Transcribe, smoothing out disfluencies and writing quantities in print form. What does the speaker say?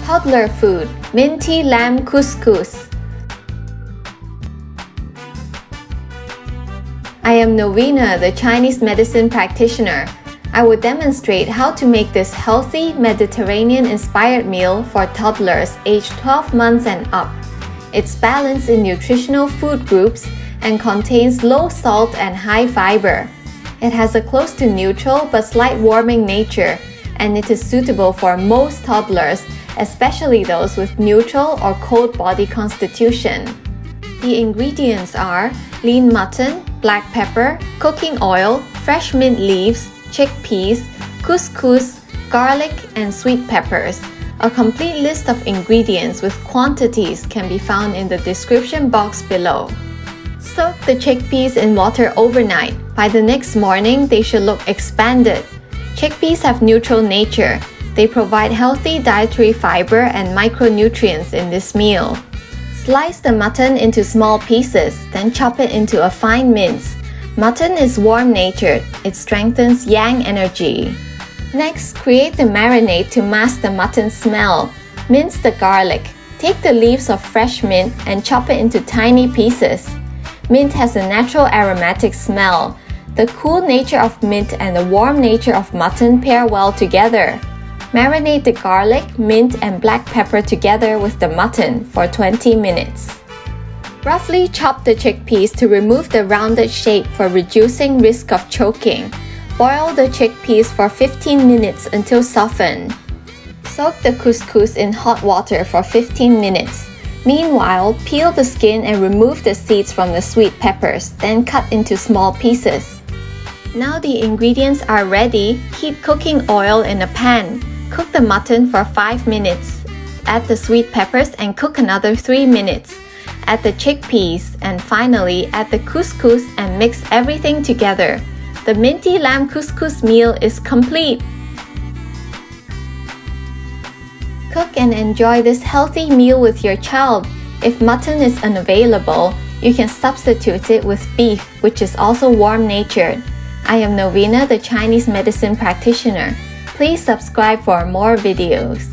Toddler food, minty lamb couscous. I am Novena, the Chinese medicine practitioner. I will demonstrate how to make this healthy, Mediterranean-inspired meal for toddlers aged 12 months and up. It's balanced in nutritional food groups and contains low salt and high fiber. It has a close to neutral but slight warming nature, and it is suitable for most toddlers, especially those with neutral or cold body constitution. The ingredients are lean mutton, black pepper, cooking oil, fresh mint leaves, chickpeas, couscous, garlic, and sweet peppers. A complete list of ingredients with quantities can be found in the description box below. Soak the chickpeas in water overnight. By the next morning, they should look expanded. Chickpeas have neutral nature. They provide healthy dietary fiber and micronutrients in this meal. Slice the mutton into small pieces, then chop it into a fine mince. Mutton is warm-natured. It strengthens yang energy. Next, create the marinade to mask the mutton smell. Mince the garlic. Take the leaves of fresh mint and chop it into tiny pieces. Mint has a natural aromatic smell. The cool nature of mint and the warm nature of mutton pair well together. Marinate the garlic, mint, and black pepper together with the mutton for 20 minutes. Roughly chop the chickpeas to remove the rounded shape for reducing risk of choking. Boil the chickpeas for 15 minutes until softened. Soak the couscous in hot water for 15 minutes. Meanwhile, peel the skin and remove the seeds from the sweet peppers, then cut into small pieces. Now the ingredients are ready. Heat cooking oil in a pan. Cook the mutton for 5 minutes. Add the sweet peppers and cook another 3 minutes. Add the chickpeas and finally add the couscous and mix everything together. The minty lamb couscous meal is complete. Cook and enjoy this healthy meal with your child. If mutton is unavailable, you can substitute it with beef, which is also warm-natured. I am Novena, the Chinese medicine practitioner. Please subscribe for more videos.